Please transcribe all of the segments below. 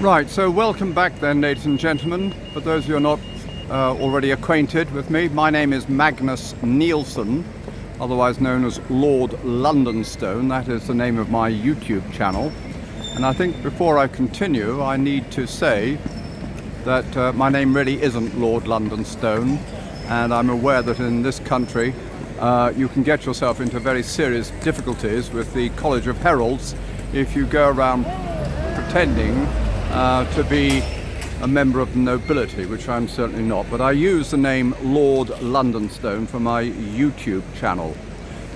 Right, so welcome back then, ladies and gentlemen. For those who are not already acquainted with me, my name is Magnus Nielsen, otherwise known as Lord Londonstone. That is the name of my YouTube channel. And I think before I continue, I need to say that my name really isn't Lord Londonstone, and I'm aware that in this country you can get yourself into very serious difficulties with the College of Heralds if you go around pretending to be a member of the nobility, which I'm certainly not. But I use the name Lord Londonstone for my YouTube channel.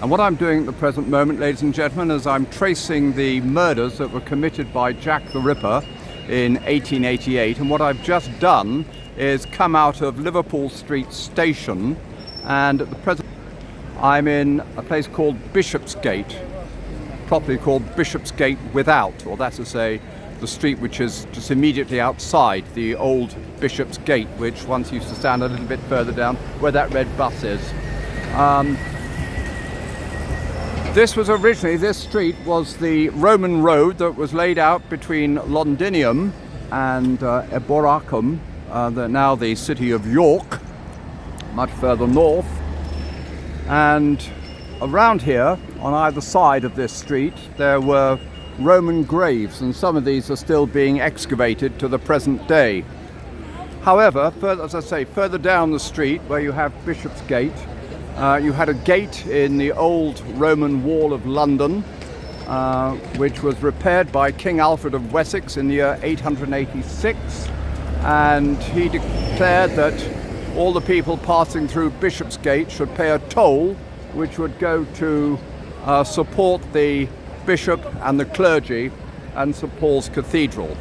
And what I'm doing at the present moment, ladies and gentlemen, is I'm tracing the murders that were committed by Jack the Ripper in 1888. And what I've just done is come out of Liverpool Street Station, and at the present I'm in a place called Bishopsgate, properly called Bishopsgate Without, or that's to say the street which is just immediately outside the old Bishopsgate, which once used to stand a little bit further down where that red bus is. This street was the Roman road that was laid out between Londinium and Eboracum, now the city of York, much further north. And around here, on either side of this street, there were Roman graves, and some of these are still being excavated to the present day. However, as I say, further down the street where you have Bishopsgate, you had a gate in the old Roman wall of London, which was repaired by King Alfred of Wessex in the year 886, and he declared that all the people passing through Bishopsgate should pay a toll which would go to support the bishop and the clergy and St Paul's Cathedral.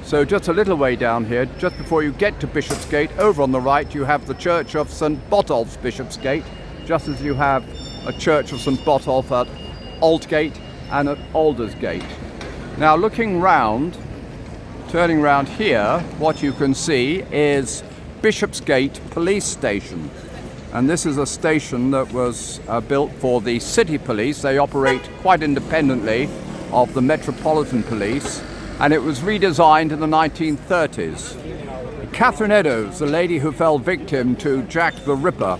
So just a little way down here, just before you get to Bishopsgate, over on the right you have the Church of St Botolph's Bishopsgate, just as you have a Church of St Botolph at Aldgate and at Aldersgate. Now looking round, turning round here, what you can see is Bishopsgate Police Station. And this is a station that was built for the city police. They operate quite independently of the Metropolitan Police, and it was redesigned in the 1930s. Catherine Eddowes, the lady who fell victim to Jack the Ripper,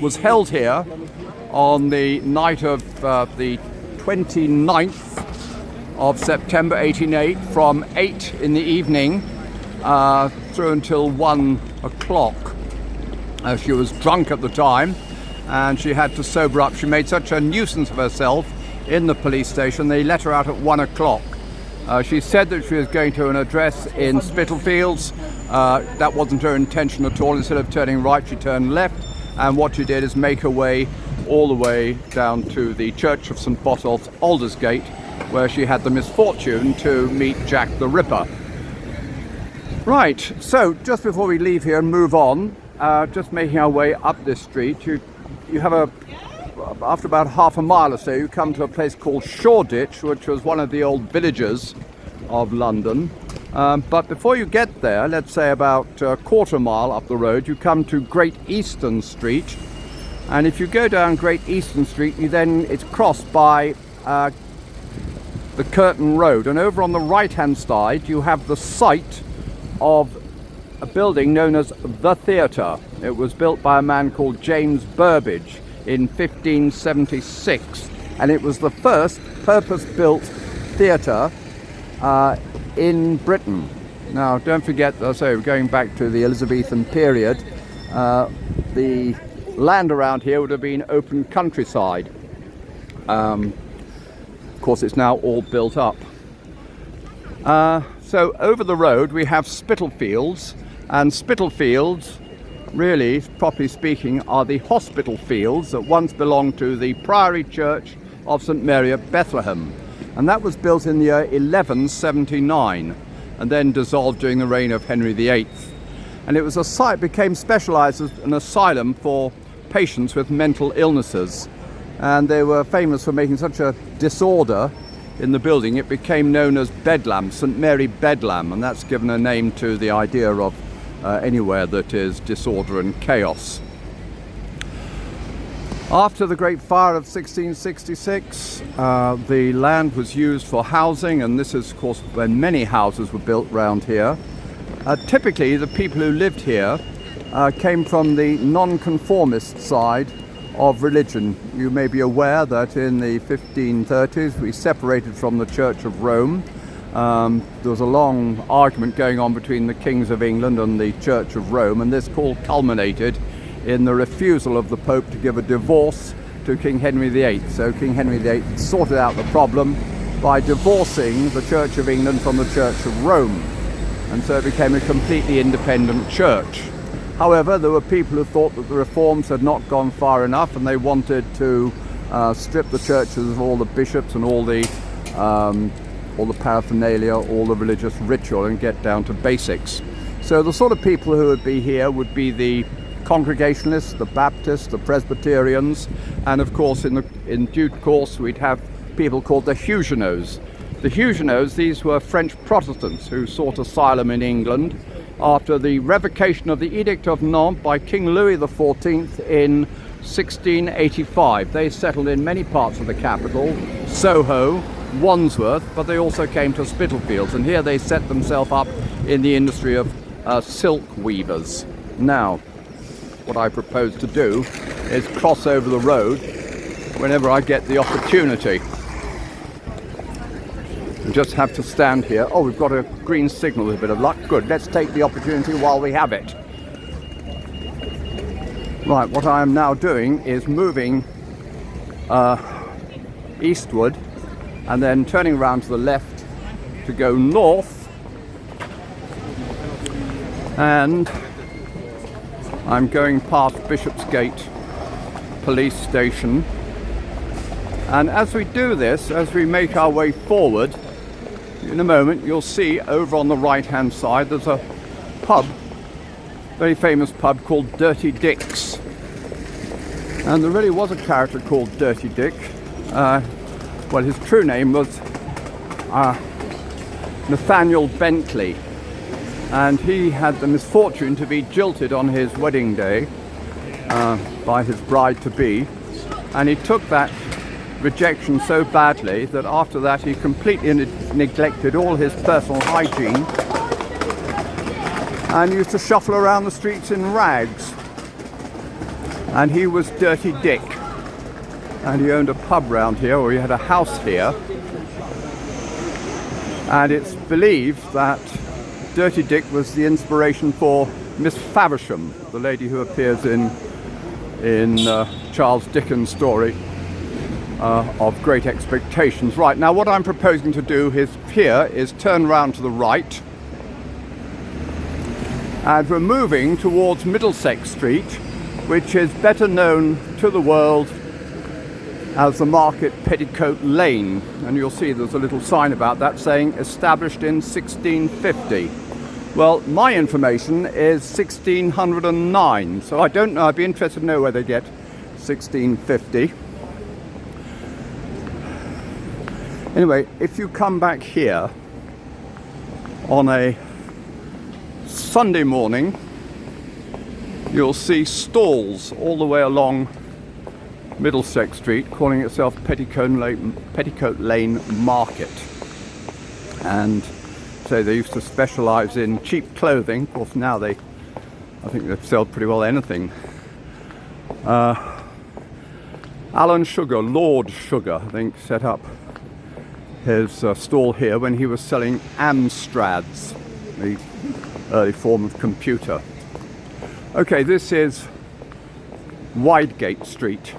was held here on the night of the 29th of September 1888 from 8 in the evening through until 1 o'clock. She was drunk at the time and she had to sober up. She made such a nuisance of herself in the police station, they let her out at 1 o'clock. She said that she was going to an address in Spitalfields. That wasn't her intention at all. Instead of turning right, she turned left, and what she did is make her way all the way down to the Church of St Botolph's, Aldersgate, where she had the misfortune to meet Jack the Ripper. Right, so just before we leave here and move on, just making our way up this street, you have after about half a mile or so, you come to a place called Shoreditch, which was one of the old villages of London. But before you get there, let's say about a quarter mile up the road, you come to Great Eastern Street. And if you go down Great Eastern Street, it's crossed by the Curtain Road. And over on the right-hand side, you have the site of a building known as the Theatre. It was built by a man called James Burbage in 1576, and it was the first purpose-built theatre in Britain. Now, don't forget, going back to the Elizabethan period, the land around here would have been open countryside. Of course, it's now all built up. So over the road we have Spitalfields, and Spitalfields, really, properly speaking, are the hospital fields that once belonged to the Priory Church of St Mary of Bethlehem. And that was built in the year 1179 and then dissolved during the reign of Henry VIII. And it was a site, became specialised as an asylum for patients with mental illnesses. And they were famous for making such a disorder in the building, it became known as Bedlam, St Mary Bedlam, and that's given a name to the idea of anywhere that is disorder and chaos. After the Great Fire of 1666, the land was used for housing, and this is, of course, when many houses were built round here. Typically, the people who lived here came from the non-conformist side of religion. You may be aware that in the 1530s we separated from the Church of Rome. There was a long argument going on between the kings of England and the Church of Rome, and this all culminated in the refusal of the Pope to give a divorce to King Henry VIII. So King Henry VIII sorted out the problem by divorcing the Church of England from the Church of Rome, and so it became a completely independent church. However, there were people who thought that the reforms had not gone far enough, and they wanted to strip the churches of all the bishops and all the paraphernalia, all the religious ritual, and get down to basics. So the sort of people who would be here would be the Congregationalists, the Baptists, the Presbyterians, and of course in due course we'd have people called the Huguenots. The Huguenots, these were French Protestants who sought asylum in England after the revocation of the Edict of Nantes by King Louis XIV in 1685. They settled in many parts of the capital, Soho, Wandsworth, but they also came to Spitalfields, and here they set themselves up in the industry of silk weavers. Now, what I propose to do is cross over the road whenever I get the opportunity. I just have to stand here. Oh, we've got a green signal with a bit of luck. Good, let's take the opportunity while we have it. Right, what I am now doing is moving eastward and then turning around to the left to go north, and I'm going past Bishopsgate police station. And as we do this, as we make our way forward, in a moment you'll see over on the right hand side there's a pub, very famous pub called Dirty Dick's. And there really was a character called Dirty Dick. Well, his true name was Nathaniel Bentley, and he had the misfortune to be jilted on his wedding day by his bride-to-be, and he took that rejection so badly that after that he completely neglected all his personal hygiene and used to shuffle around the streets in rags. And he was Dirty Dick, and he owned a pub round here, or he had a house here, and it's believed that Dirty Dick was the inspiration for Miss Faversham, the lady who appears in Charles Dickens' story of Great Expectations. Right, now what I'm proposing to do is turn round to the right, and we're moving towards Middlesex Street, which is better known to the world as the Market Petticoat Lane, and you'll see there's a little sign about that saying established in 1650. Well, my information is 1609, so I don't know. I'd be interested to know where they get 1650. Anyway, if you come back here on a Sunday morning, you'll see stalls all the way along Middlesex Street calling itself Petticoat Lane Market. And so they used to specialise in cheap clothing. Of course, now I think they sell pretty well anything. Alan Sugar, Lord Sugar, I think, set up his stall here when he was selling Amstrads, the early form of computer. Okay, this is Wydegate Street,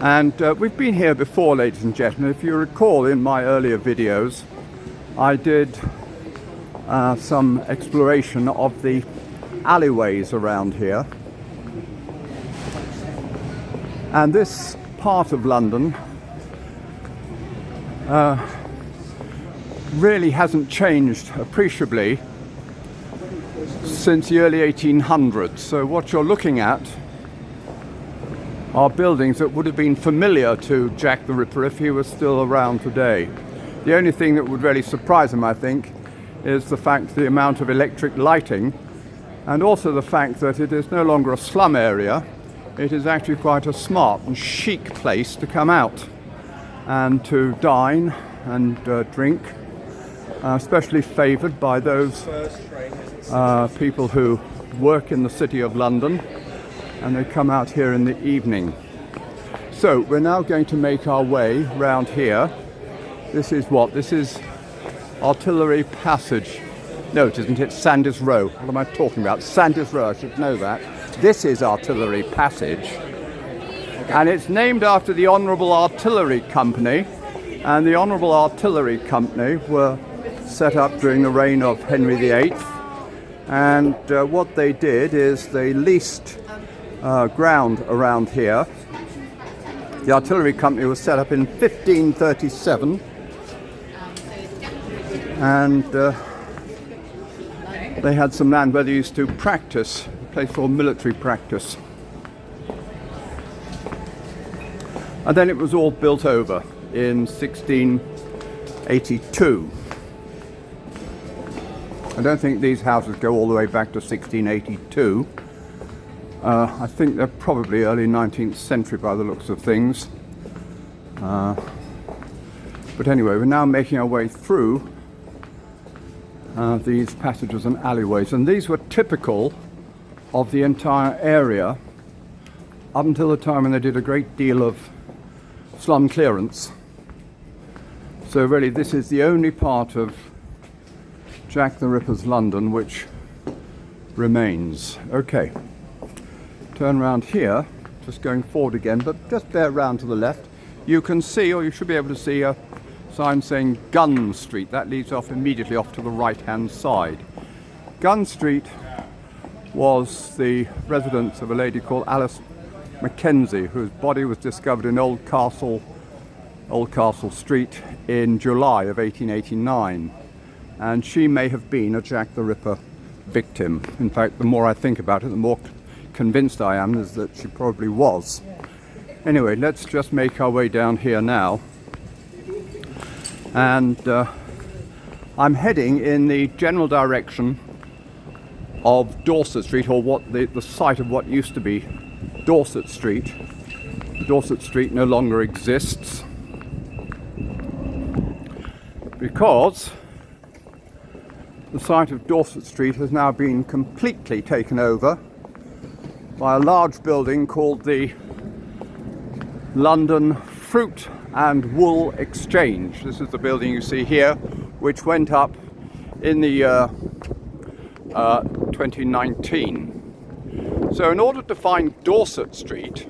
and we've been here before, ladies and gentlemen. If you recall, in my earlier videos I did some exploration of the alleyways around here, and this part of London really hasn't changed appreciably since the early 1800s. So what you're looking at are buildings that would have been familiar to Jack the Ripper if he was still around today. The only thing that would really surprise him, I think, is the fact the amount of electric lighting, and also the fact that it is no longer a slum area. it is actually quite a smart and chic place to come out and to dine and drink, especially favoured by those people who work in the City of London, and they come out here in the evening. So we're now going to make our way round here. This is what? This is Artillery Passage. No, it isn't. It's Sandys Row. What am I talking about? Sandys Row, I should know that. This is Artillery Passage. And it's named after the Honourable Artillery Company. And the Honourable Artillery Company were set up during the reign of Henry VIII. And what they did is they leased ground around here. The Artillery Company was set up in 1537. And they had some land where they used to practice, a place for military practice. And then it was all built over in 1682. I don't think these houses go all the way back to 1682. I think they're probably early 19th century by the looks of things. But anyway, we're now making our way through these passages and alleyways, and these were typical of the entire area up until the time when they did a great deal of slum clearance. So really this is the only part of Jack the Ripper's London which remains. Okay, turn round here, just going forward again, but just bear round to the left. You can see, or you should be able to see, a sign saying Gun Street. That leads off immediately off to the right hand side. Gun Street was the residence of a lady called Alice Mackenzie, whose body was discovered in Old Castle Street in July of 1889, and she may have been a Jack the Ripper victim. In fact, the more I think about it, the more convinced I am is that she probably was. Anyway, let's just make our way down here now. And I'm heading in the general direction of Dorset Street, or what the site of what used to be Dorset Street. Dorset Street no longer exists because the site of Dorset Street has now been completely taken over by a large building called the London Fruit and Wool Exchange. This is the building you see here, which went up in the year 2019. So in order to find Dorset Street,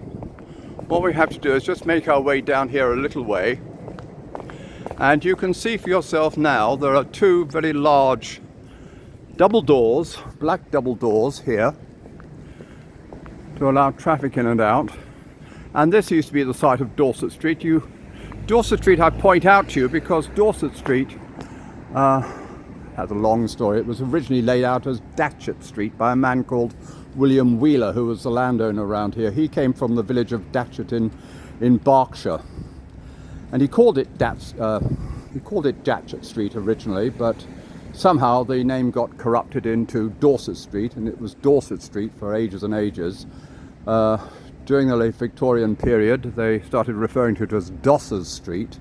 what we have to do is just make our way down here a little way, and you can see for yourself now there are two very large double doors, black double doors here to allow traffic in and out. And this used to be the site of Dorset Street. Dorset Street I point out to you because Dorset Street has a long story. It was originally laid out as Datchet Street by a man called William Wheeler, who was the landowner around here. He came from the village of Datchet in Berkshire, and he called it Datchet Street originally, but somehow the name got corrupted into Dorset Street, and it was Dorset Street for ages and ages. During the late Victorian period, they started referring to it as Dossers Street.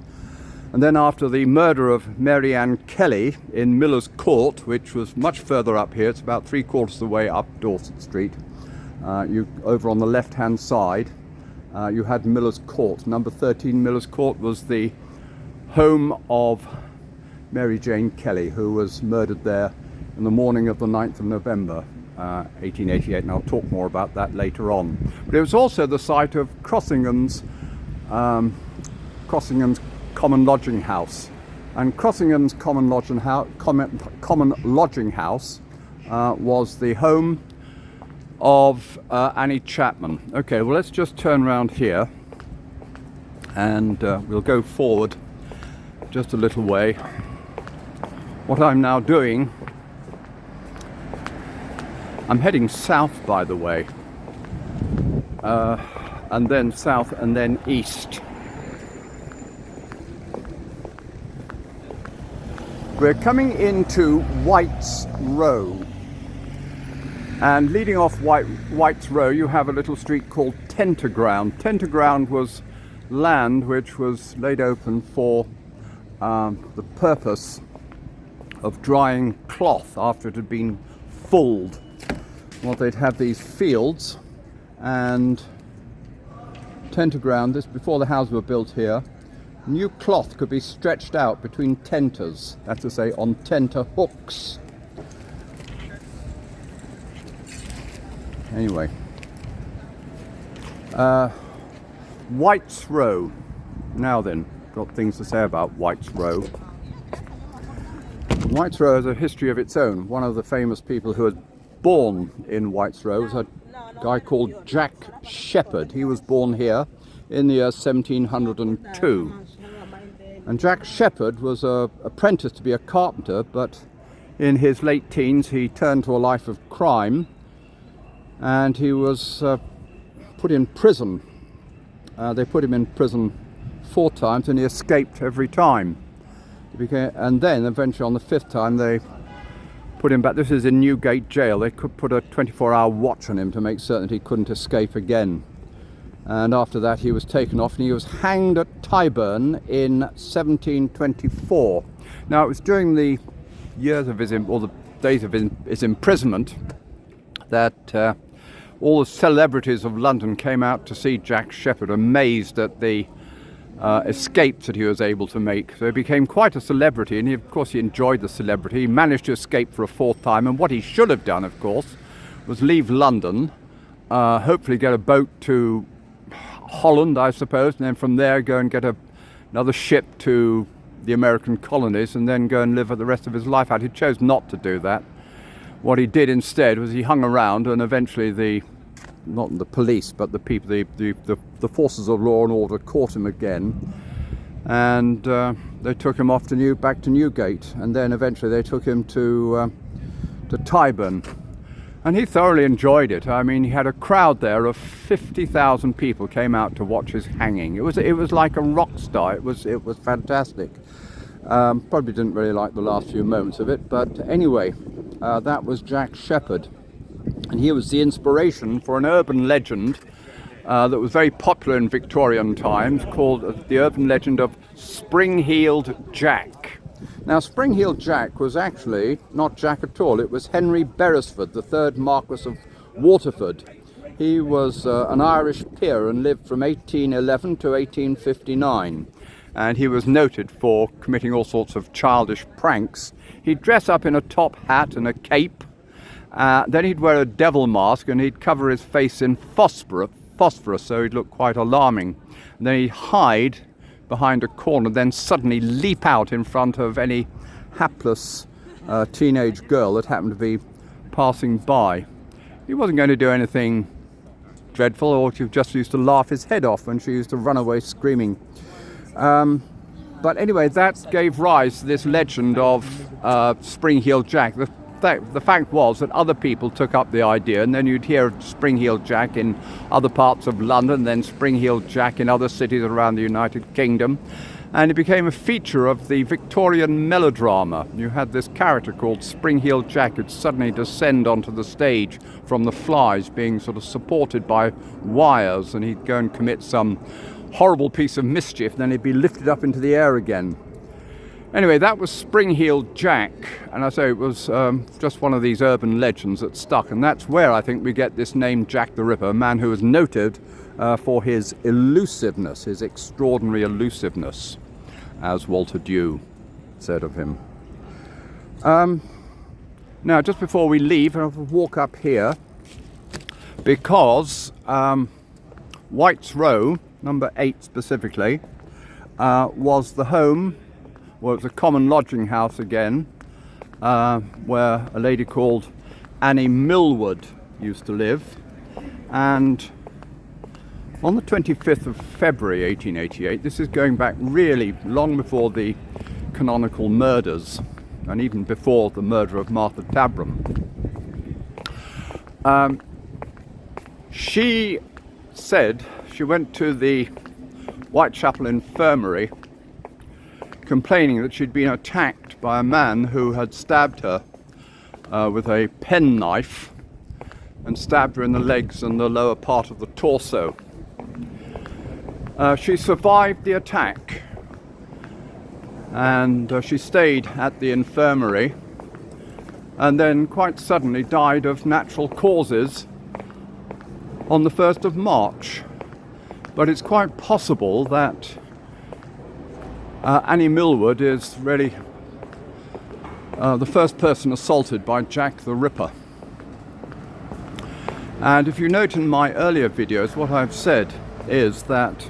And then after the murder of Mary Ann Kelly in Miller's Court, which was much further up here, it's about 3/4 of the way up Dorset Street, over on the left-hand side, you had Miller's Court. Number 13 Miller's Court was the home of Mary Jane Kelly, who was murdered there in the morning of the 9th of November, 1888, and I'll talk more about that later on. But it was also the site of Crossingham's Common Lodging House, and Crossingham's Common Lodging House was the home of Annie Chapman. Okay, well, let's just turn around here, and we'll go forward just a little way. What I'm now doing, I'm heading south, by the way, and then south and then east. We're coming into White's Row, And leading off White's Row, you have a little street called Tenterground. Tenterground was land which was laid open for the purpose of drying cloth after it had been fulled. Well, they'd have these fields, and Tenterground, this before the houses were built here, new cloth could be stretched out between tenters, that's to say on tenter hooks. Anyway, White's Row. Now then, got things to say about White's Row. White's Row has a history of its own. One of the famous people who was born in White's Row was a guy called Jack Sheppard. He was born here in the year 1702. And Jack Sheppard was apprenticed to be a carpenter, but in his late teens he turned to a life of crime, and he was put in prison. They put him in prison 4 times, and he escaped every time. And then eventually on the 5th time they put him back. This is in Newgate Jail. They could put a 24-hour watch on him to make certain that he couldn't escape again. And after that he was taken off and he was hanged at Tyburn in 1724. Now it was during the years of his, or the days of his imprisonment, that all the celebrities of London came out to see Jack Sheppard, amazed at the escapes that he was able to make. So he became quite a celebrity, and of course he enjoyed the celebrity. He managed to escape for a 4th time, and what he should have done, of course, was leave London, hopefully get a boat to Holland, I suppose, and then from there go and get another ship to the American colonies, and then go and live the rest of his life out. He chose not to do that. What he did instead was he hung around, and eventually not the police, but the people, the forces of law and order caught him again, and they took him off back to Newgate, and then eventually they took him to Tyburn, and he thoroughly enjoyed it. I mean, he had a crowd there of 50,000 people came out to watch his hanging. It was like a rock star. It was fantastic. Probably didn't really like the last few moments of it, but anyway, that was Jack Sheppard. And he was the inspiration for an urban legend that was very popular in Victorian times, called the urban legend of Spring-Heeled Jack. Now, Spring-Heeled Jack was actually not Jack at all. It was Henry Beresford, the 3rd Marquess of Waterford. He was an Irish peer and lived from 1811 to 1859. And he was noted for committing all sorts of childish pranks. He'd dress up in a top hat and a cape. Then he'd wear a devil mask, and he'd cover his face in phosphorus, so he'd look quite alarming. And then he'd hide behind a corner, then suddenly leap out in front of any hapless teenage girl that happened to be passing by. He wasn't going to do anything dreadful, or he just used to laugh his head off when she used to run away screaming. But anyway, that gave rise to this legend of Spring-Heeled Jack. The fact was that other people took up the idea, and then you'd hear of Spring-Heeled Jack in other parts of London, then Spring-Heeled Jack in other cities around the United Kingdom, and it became a feature of the Victorian melodrama. You had this character called Spring-Heeled Jack who'd suddenly descend onto the stage from the flies, being sort of supported by wires, and he'd go and commit some horrible piece of mischief, then he'd be lifted up into the air again. Anyway, that was Spring-Heeled Jack, and I say it was just one of these urban legends that stuck, and that's where I think we get this name Jack the Ripper, a man who was noted for his elusiveness, his extraordinary elusiveness, as Walter Dew said of him. Now, just before we leave, I'll walk up here, because White's Row, number 8 specifically, was the home. Well, it was a common lodging house again, where a lady called Annie Milwood used to live. And on the 25th of February 1888, this is going back really long before the canonical murders, and even before the murder of Martha Tabram. She said she went to the Whitechapel Infirmary complaining that she'd been attacked by a man who had stabbed her with a penknife, and stabbed her in the legs and the lower part of the torso. She survived the attack, and she stayed at the infirmary and then quite suddenly died of natural causes on the 1st of March. But it's quite possible that Annie Milwood is really the first person assaulted by Jack the Ripper. And if you note in my earlier videos, what I've said is that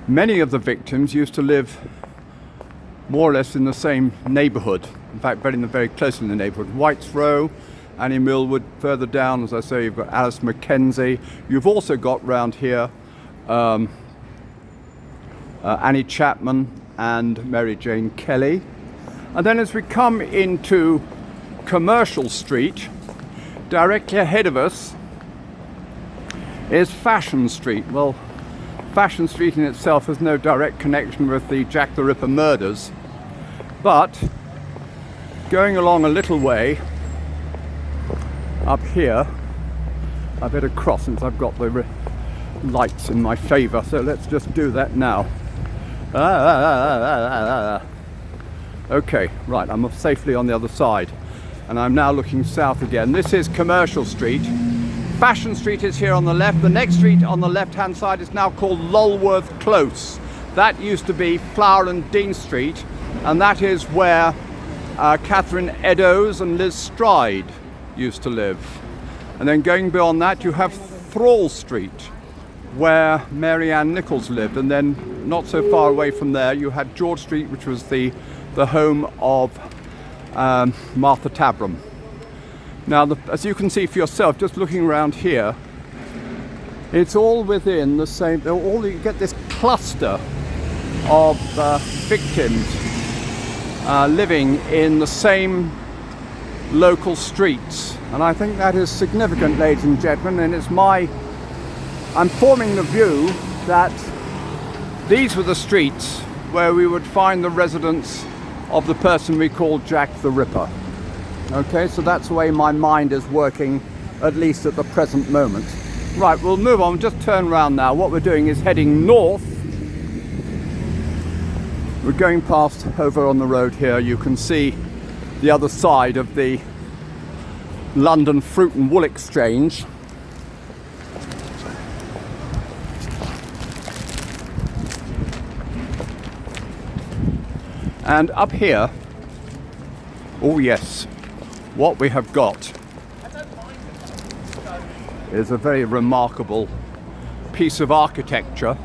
many of the victims used to live more or less in the same neighbourhood. In fact, very close in the neighbourhood. White's Row, Annie Milwood. Further down, as I say, you've got Alice Mackenzie. You've also got round here Annie Chapman and Mary Jane Kelly. And then as we come into Commercial Street, directly ahead of us is Fashion Street. Well, Fashion Street in itself has no direct connection with the Jack the Ripper murders, but going along a little way up here, I better cross since I've got the lights in my favour, so let's just do that now. Okay, right, I'm safely on the other side, and I'm now looking south again. This is Commercial Street. Fashion Street is here on the left. The next street on the left-hand side is now called Lulworth Close. That used to be Flower and Dean Street, and that is where Catherine Eddowes and Liz Stride used to live. And then going beyond that, you have Thrall Street, where Mary Ann Nichols lived, and then not so far away from there you had George Street, which was the home of Martha Tabram. Now, as you can see for yourself, just looking around here, it's all within the same, you get this cluster of victims living in the same local streets. And I think that is significant, ladies and gentlemen, and I'm forming the view that these were the streets where we would find the residence of the person we call Jack the Ripper. Okay, so that's the way my mind is working, at least at the present moment. Right, we'll move on, just turn around now. What we're doing is heading north. We're going past over on the road here. You can see the other side of the London Fruit and Wool Exchange. And up here, oh yes, what we have got is a very remarkable piece of architecture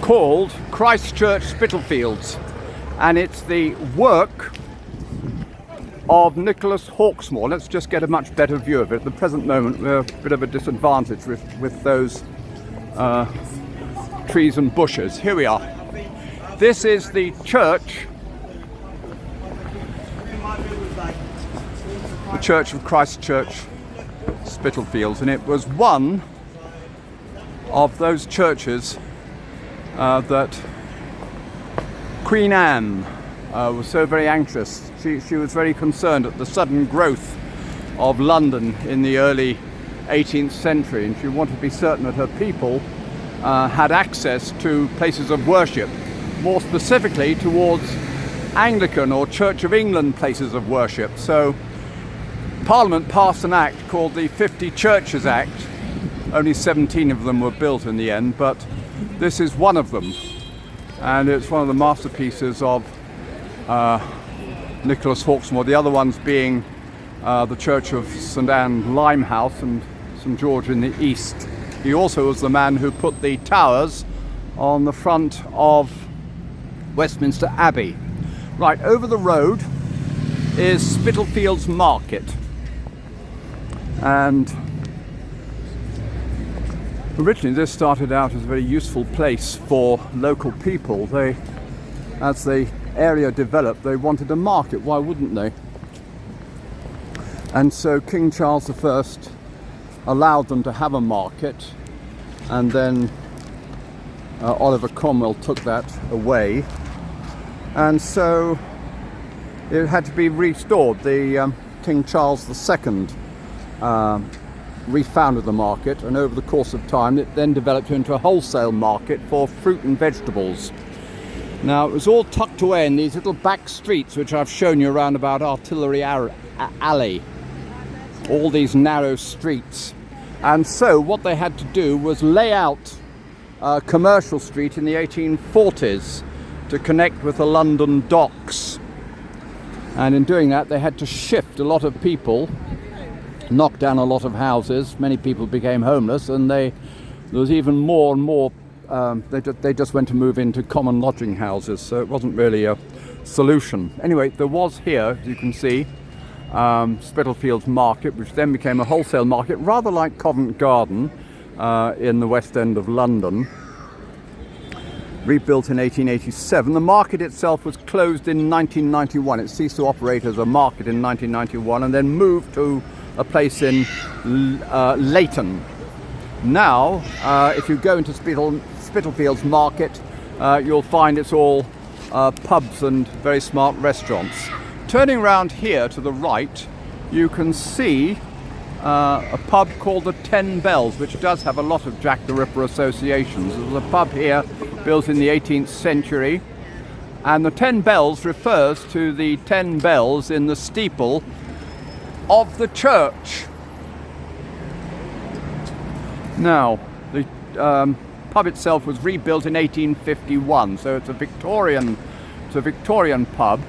called Christchurch Spitalfields, and it's the work of Nicholas Hawksmoor. Let's just get a much better view of it. At the present moment we're a bit of a disadvantage with those trees and bushes. Here we are. This is the church, the Church of Christchurch Spitalfields, and it was one of those churches that Queen Anne was so very anxious. She was very concerned at the sudden growth of London in the early 18th century, and she wanted to be certain that her people had access to places of worship, more specifically towards Anglican or Church of England places of worship. So Parliament passed an act called the 50 Churches Act. Only 17 of them were built in the end, but this is one of them, and it's one of the masterpieces of Nicholas Hawksmoor. The other ones being the Church of St Anne Limehouse and St George in the east. He also was the man who put the towers on the front of Westminster Abbey. Right, over the road is Spitalfields Market, and originally this started out as a very useful place for local people. As the area developed, they wanted a market, why wouldn't they? And so King Charles I allowed them to have a market, and then Oliver Cromwell took that away. And so it had to be restored. The King Charles II refounded the market, and over the course of time it then developed into a wholesale market for fruit and vegetables. Now, it was all tucked away in these little back streets which I've shown you around about Artillery Alley. All these narrow streets. And so what they had to do was lay out Commercial Street in the 1840s to connect with the London docks. And in doing that, they had to shift a lot of people, knock down a lot of houses. Many people became homeless, and there was even more and more. They just went to move into common lodging houses, so it wasn't really a solution. Anyway, there was here, as you can see, Spitalfields Market, which then became a wholesale market, rather like Covent Garden in the West End of London. Rebuilt in 1887. The market itself was closed in 1991. It ceased to operate as a market in 1991 and then moved to a place in Leighton. Now, if you go into Spitalfields Market, you'll find it's all pubs and very smart restaurants. Turning round here to the right, you can see a pub called the 10 Bells, which does have a lot of Jack the Ripper associations. There was a pub here built in the 18th century, and the 10 Bells refers to the 10 bells in the steeple of the church. Now, the pub itself was rebuilt in 1851, so it's a Victorian pub,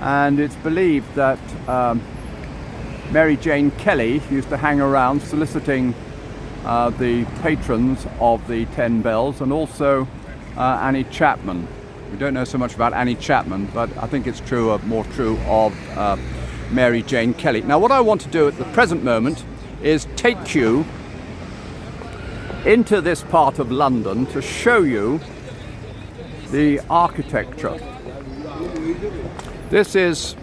and it's believed that Mary Jane Kelly used to hang around soliciting the patrons of the 10 Bells, and also Annie Chapman. We don't know so much about Annie Chapman, but I think it's more true of Mary Jane Kelly. Now, what I want to do at the present moment is take you into this part of London to show you the architecture. This is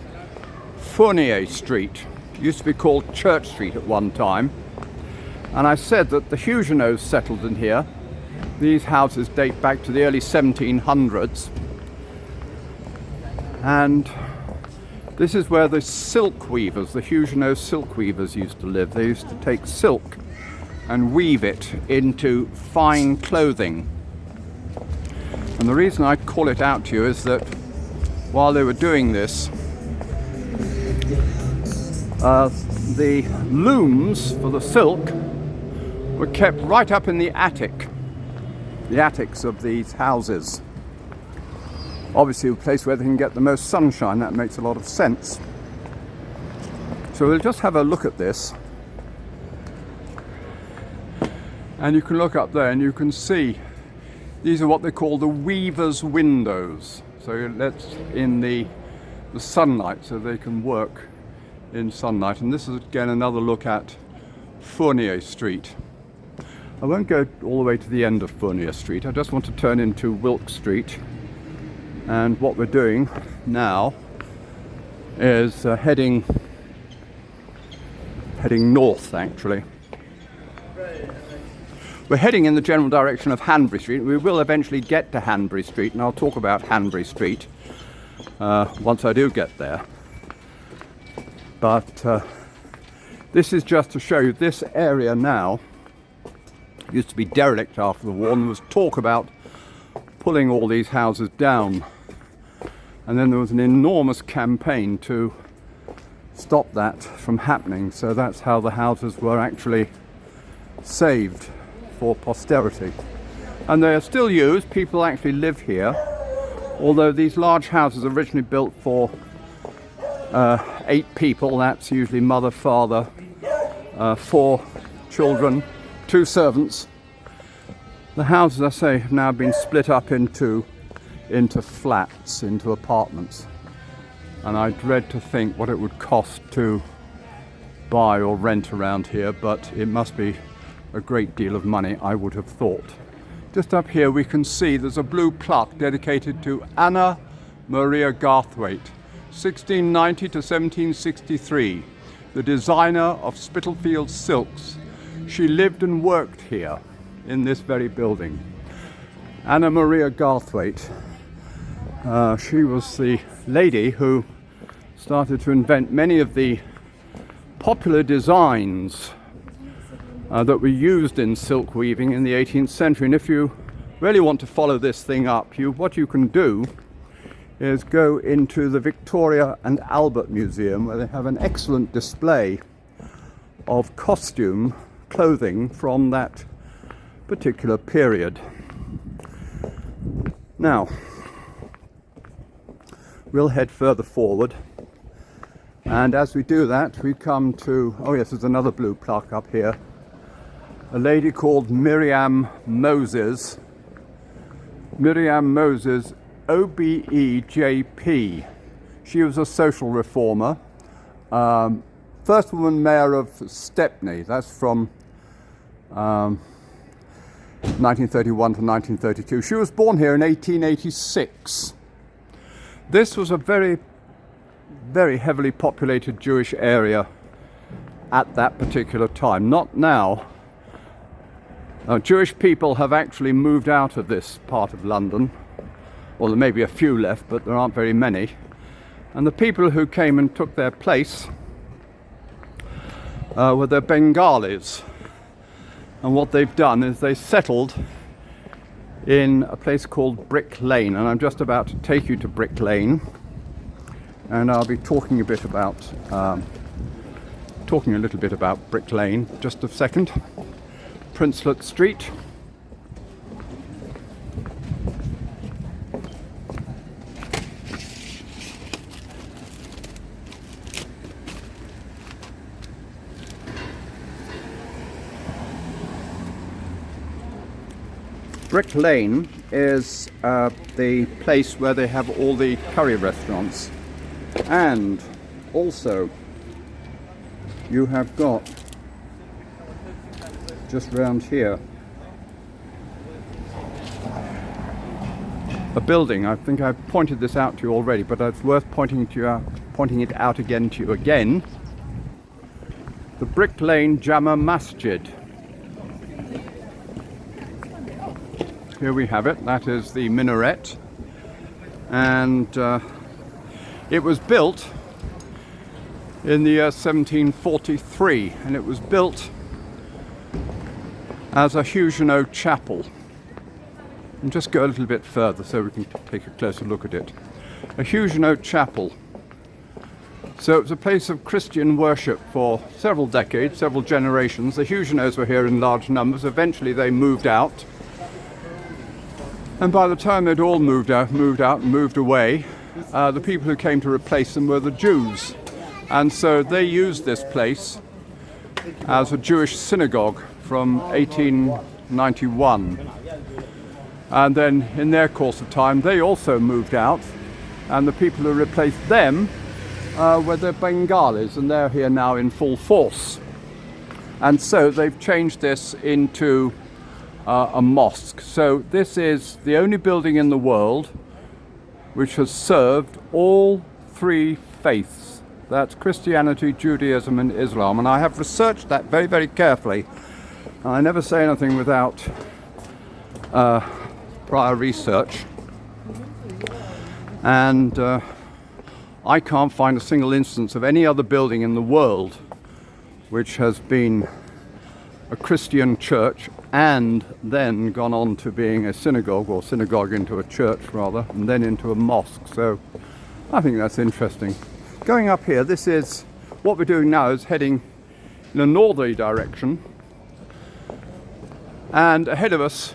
Fournier Street. It used to be called Church Street at one time. And I said that the Huguenots settled in here. These houses date back to the early 1700s. And this is where the silk weavers, the Huguenot silk weavers, used to live. They used to take silk and weave it into fine clothing. And the reason I call it out to you is that while they were doing this, the looms for the silk were kept right up in the attics of these houses. Obviously a place where they can get the most sunshine. That makes a lot of sense. So we'll just have a look at this. And you can look up there and you can see these are what they call the weaver's windows. So that's in the sunlight, so they can work in sunlight. And this is again another look at Fournier Street. I won't go all the way to the end of Fournier Street. I just want to turn into Wilk Street. And what we're doing now is heading north, actually. We're heading in the general direction of Hanbury Street. We will eventually get to Hanbury Street, and I'll talk about Hanbury Street once I do get there. But this is just to show you this area now used to be derelict after the war, and there was talk about pulling all these houses down. And then there was an enormous campaign to stop that from happening. So that's how the houses were actually saved for posterity. And they are still used. People actually live here. Although these large houses are originally built for 8 people. That's usually mother, father, 4 children, 2 servants. The houses, I say, have now been split up into flats, into apartments. And I dread to think what it would cost to buy or rent around here, but it must be a great deal of money, I would have thought. Just up here we can see there's a blue plaque dedicated to Anna Maria Garthwaite, 1690 to 1763, the designer of Spitalfields silks. She lived and worked here in this very building. Anna Maria Garthwaite. She was the lady who started to invent many of the popular designs that were used in silk weaving in the 18th century. And if you really want to follow this thing up, what you can do is go into the Victoria and Albert Museum, where they have an excellent display of costume clothing from that particular period. Now, we'll head further forward, and as we do that, we come to, oh yes, there's another blue plaque up here. A lady called Miriam Moses. Miriam Moses, OBEJP. She was a social reformer. First woman mayor of Stepney. That's from 1931 to 1932. She was born here in 1886. This was a very, very heavily populated Jewish area at that particular time. Not now. Jewish people have actually moved out of this part of London. Well, there may be a few left, but there aren't very many. And the people who came and took their place were the Bengalis. And what they've done is they settled in a place called Brick Lane. And I'm just about to take you to Brick Lane. And I'll be talking a little bit about Brick Lane. Just a second. Princelet Street. Brick Lane is the place where they have all the curry restaurants, and also you have got just round here a building. I think I've pointed this out to you already, but it's worth pointing it out again to you again. The Brick Lane Jama Masjid. Here we have it. That is the minaret, and it was built in the year 1743, and it was built as a Huguenot chapel. And just go a little bit further so we can take a closer look at it. A Huguenot chapel. So it was a place of Christian worship for several decades, several generations. The Huguenots were here in large numbers. Eventually they moved out. And by the time they'd all moved away, the people who came to replace them were the Jews. And so they used this place as a Jewish synagogue from 1891. And then in their course of time they also moved out, and the people who replaced them were the Bengalis, and they're here now in full force. And so they've changed this into a mosque. So this is the only building in the world which has served all three faiths. That's Christianity, Judaism and Islam. And I have researched that very, very carefully. I never say anything without prior research. And I can't find a single instance of any other building in the world which has been a Christian church and then gone on to being a synagogue, or synagogue into a church rather, and then into a mosque. So I think that's interesting. Going up here, this is what we're doing now, is heading in a northerly direction, and ahead of us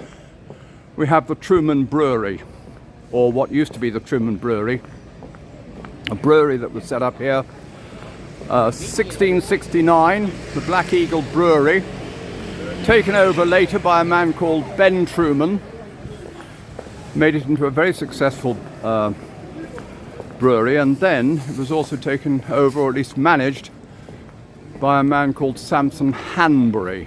we have the Truman Brewery, or what used to be the Truman Brewery, a brewery that was set up here 1669, the Black Eagle Brewery, taken over later by a man called Ben Truman, made it into a very successful brewery, and then it was also taken over, or at least managed, by a man called Samson Hanbury.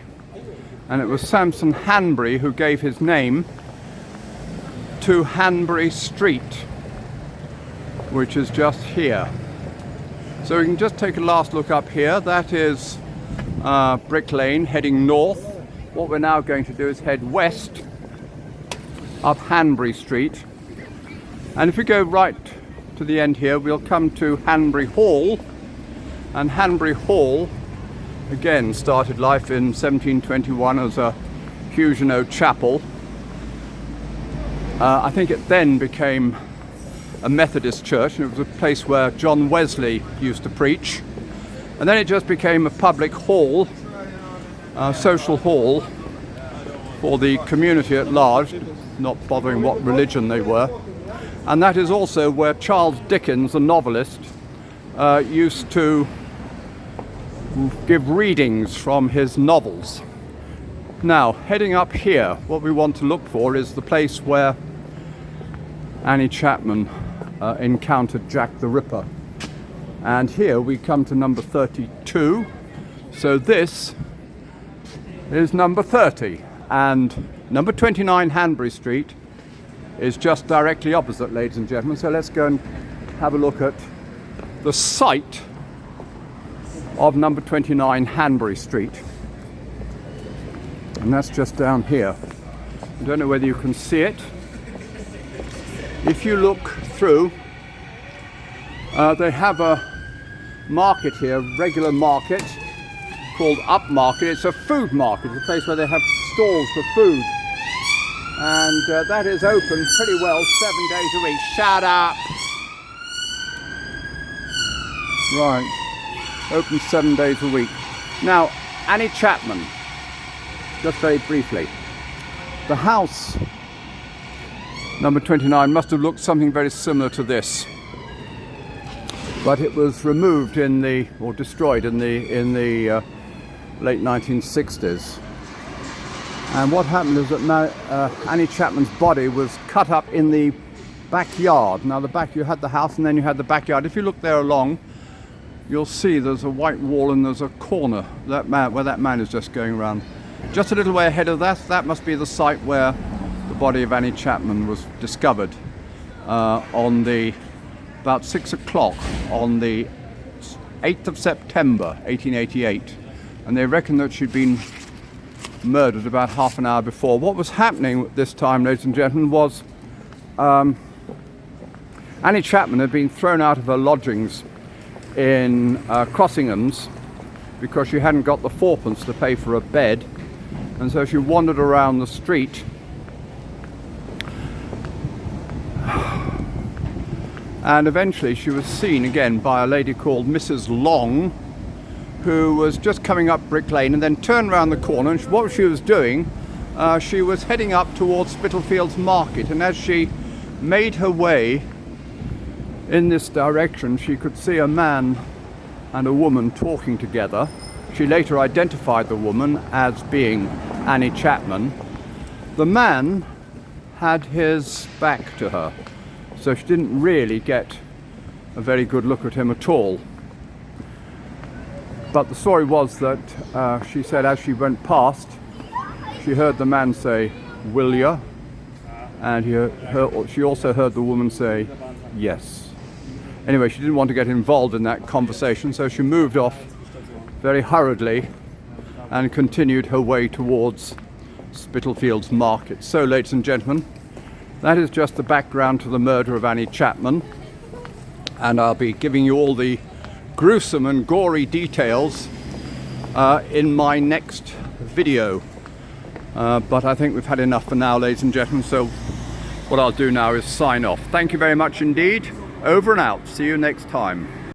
And it was Samson Hanbury who gave his name to Hanbury Street, which is just here. So we can just take a last look up here. That is Brick Lane heading north. What we're now going to do is head west up Hanbury Street. And if we go right to the end here, we'll come to Hanbury Hall. And Hanbury Hall, again, started life in 1721 as a Huguenot chapel. I think it then became a Methodist church, and it was a place where John Wesley used to preach. And then it just became a public hall, a social hall for the community at large, not bothering what religion they were. And that is also where Charles Dickens, the novelist, used to give readings from his novels. Now, heading up here, what we want to look for is the place where Annie Chapman encountered Jack the Ripper. And here we come to number 32. So this is number 30. And number 29 Hanbury Street is just directly opposite, ladies and gentlemen. So let's go and have a look at the site of number 29 Hanbury Street. And that's just down here. I don't know whether you can see it. If you look through, they have a market here, regular market, called Upmarket. It's a food market, a place where they have stalls for food. And that is open pretty well 7 days a week. Shut up! Right, open 7 days a week. Now, Annie Chapman, just very briefly. The house, number 29, must have looked something very similar to this. But it was removed or destroyed in the late 1960s. And what happened is that Annie Chapman's body was cut up in the backyard. Now you had the house and then you had the backyard. If you look there along, you'll see there's a white wall and there's a corner where that man is just going around. Just a little way ahead of that must be the site where the body of Annie Chapman was discovered on about 6 o'clock on the 8th of September 1888. And they reckon that she'd been murdered about half an hour before. What was happening at this time, ladies and gentlemen, was Annie Chapman had been thrown out of her lodgings in Crossingham's because she hadn't got the fourpence to pay for a bed, and so she wandered around the street and eventually she was seen again by a lady called Mrs. Long, who was just coming up Brick Lane and then turned around the corner, and what she was doing, she was heading up towards Spitalfields Market, and as she made her way in this direction she could see a man and a woman talking together. She later identified the woman as being Annie Chapman. The man had his back to her, so she didn't really get a very good look at him at all. But the story was that she said as she went past, she heard the man say, "Will ya?" And she also heard the woman say, "Yes." Anyway, she didn't want to get involved in that conversation, so she moved off very hurriedly and continued her way towards Spitalfields Market. So, ladies and gentlemen, that is just the background to the murder of Annie Chapman, and I'll be giving you all the gruesome and gory details in my next video. But I think we've had enough for now, ladies and gentlemen, so what I'll do now is sign off. Thank you very much indeed. Over and out. See you next time.